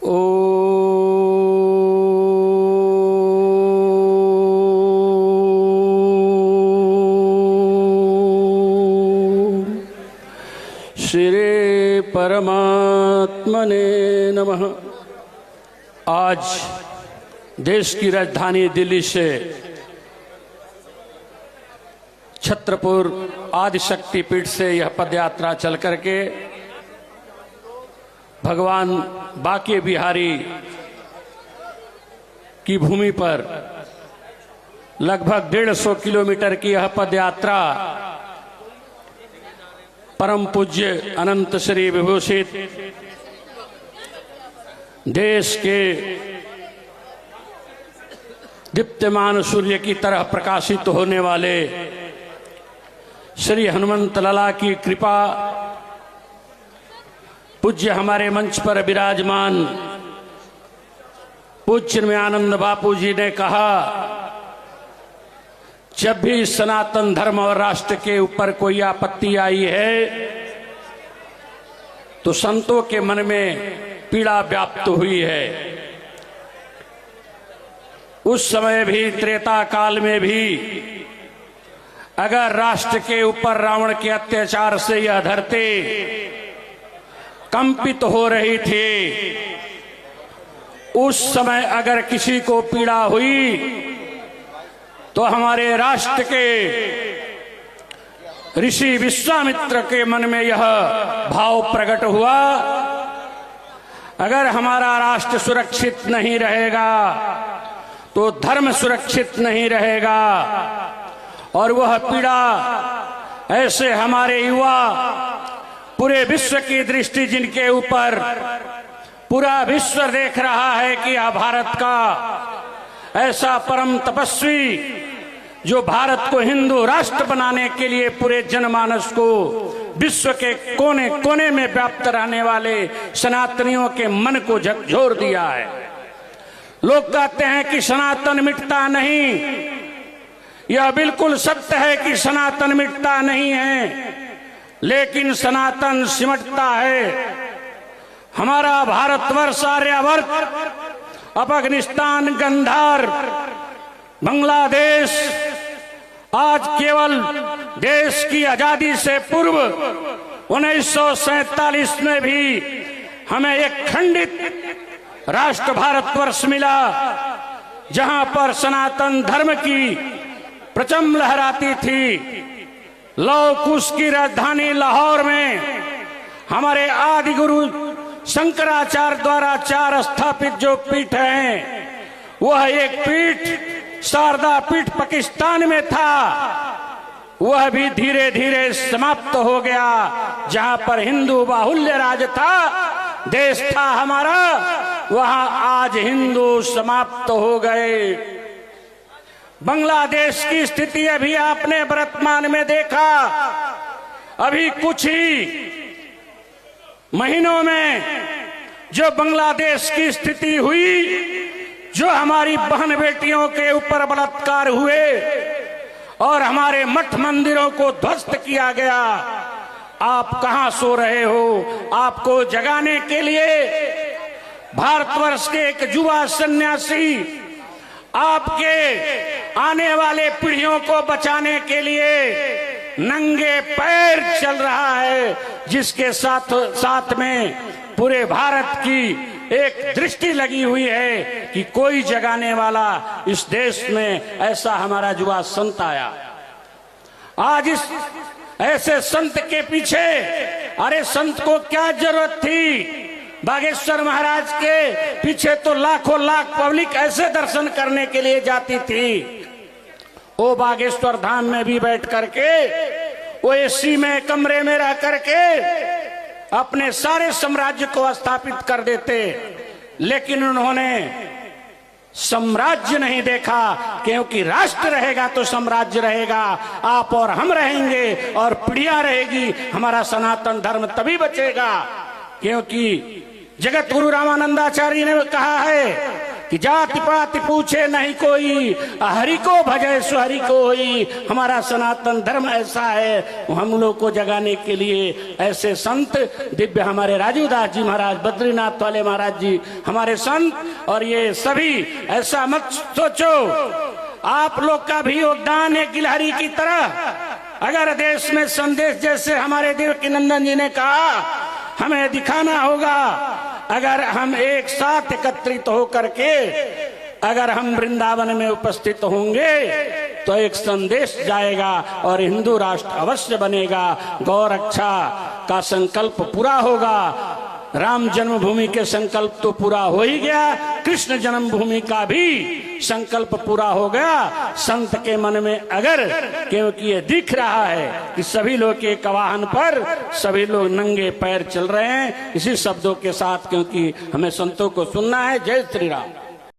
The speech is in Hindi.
ओ श्री परमात्मने नमः। आज देश की राजधानी दिल्ली से छत्रपुर आदिशक्ति पीठ से यह पदयात्रा चल करके भगवान बांके बिहारी की भूमि पर लगभग 150 किलोमीटर की यह पदयात्रा परम पूज्य अनंत श्री विभूषित देश के दीप्यमान सूर्य की तरह प्रकाशित होने वाले श्री हनुमंत लला की कृपा, पूज्य हमारे मंच पर विराजमान पूज्य चिन्मयानंद बापू जी ने कहा, जब भी सनातन धर्म और राष्ट्र के ऊपर कोई आपत्ति आई है तो संतों के मन में पीड़ा व्याप्त हुई है। उस समय भी, त्रेता काल में भी, अगर राष्ट्र के ऊपर रावण के अत्याचार से यह धरती कंपित हो रही थी, उस समय अगर किसी को पीड़ा हुई तो हमारे राष्ट्र के ऋषि विश्वामित्र के मन में यह भाव प्रकट हुआ, अगर हमारा राष्ट्र सुरक्षित नहीं रहेगा तो धर्म सुरक्षित नहीं रहेगा। और वह पीड़ा ऐसे हमारे युवा, पूरे विश्व की दृष्टि जिनके ऊपर पूरा विश्व देख रहा है कि यह भारत का ऐसा परम तपस्वी जो भारत को हिंदू राष्ट्र बनाने के लिए पूरे जनमानस को विश्व के कोने कोने में व्याप्त रहने वाले सनातनियों के मन को झकझोर दिया है। लोग कहते हैं कि सनातन मिटता नहीं, यह बिल्कुल सत्य है कि सनातन मिटता नहीं है, लेकिन सनातन सिमटता है। हमारा भारतवर्ष, आर्यावर्त, अफगानिस्तान, गंधार, बांग्लादेश आज केवल देश की आजादी से पूर्व 1947 में भी हमें एक खंडित राष्ट्र भारतवर्ष मिला, जहां पर सनातन धर्म की प्रचंड लहराती थी। लौह कुश की राजधानी लाहौर में हमारे आदि गुरु शंकराचार्य द्वारा 4 स्थापित जो पीठ हैं, वह एक पीठ शारदा पीठ पाकिस्तान में था, वह भी धीरे धीरे समाप्त हो गया। जहां पर हिंदू बाहुल्य राज था, देश था हमारा, वहां आज हिंदू समाप्त हो गए। बांग्लादेश की स्थिति अभी आपने वर्तमान में देखा, अभी कुछ ही महीनों में जो बांग्लादेश की स्थिति हुई, जो हमारी बहन बेटियों के ऊपर बलात्कार हुए और हमारे मठ मंदिरों को ध्वस्त किया गया, आप कहां सो रहे हो? आपको जगाने के लिए भारतवर्ष के एक युवा सन्यासी आपके आने वाले पीढ़ियों को बचाने के लिए नंगे पैर चल रहा है, जिसके साथ में पूरे भारत की एक दृष्टि लगी हुई है कि कोई जगाने वाला इस देश में ऐसा हमारा युवा संत आया। आज इस ऐसे संत के पीछे, अरे संत को क्या जरूरत थी? बागेश्वर महाराज के पीछे तो लाखों लाख पब्लिक ऐसे दर्शन करने के लिए जाती थी। वो बागेश्वर धाम में भी बैठ करके, वो एसी में कमरे में रह करके अपने सारे साम्राज्य को स्थापित कर देते, लेकिन उन्होंने साम्राज्य नहीं देखा, क्योंकि राष्ट्र रहेगा तो साम्राज्य रहेगा, आप और हम रहेंगे और पीढ़ियां रहेगी, हमारा सनातन धर्म तभी बचेगा। क्योंकि जगत गुरु रामानंदाचार्य ने कहा है कि जाति पाति पूछे नहीं कोई, हरि को भजे सो हरि को होई। हमारा सनातन धर्म ऐसा है। हम लोग को जगाने के लिए ऐसे संत दिव्य हमारे राजू दास जी महाराज, बद्रीनाथ वाले महाराज जी हमारे संत, और ये सभी ऐसा मत सोचो आप लोग का भी योगदान है गिलहरी की तरह। अगर देश में संदेश जैसे हमारे देवकी नंदन जी ने कहा, हमें दिखाना होगा। अगर हम एक साथ एकत्रित होकर के अगर हम वृंदावन में उपस्थित होंगे तो एक संदेश जाएगा और हिंदू राष्ट्र अवश्य बनेगा। गौ रक्षा का संकल्प पूरा होगा। राम जन्मभूमि के संकल्प तो पूरा हो ही गया, कृष्ण जन्मभूमि का भी संकल्प पूरा हो गया। संत के मन में अगर, क्योंकि ये दिख रहा है कि सभी लोग एक वाहन पर सभी लोग नंगे पैर चल रहे हैं, इसी शब्दों के साथ, क्योंकि हमें संतों को सुनना है। जय श्री राम।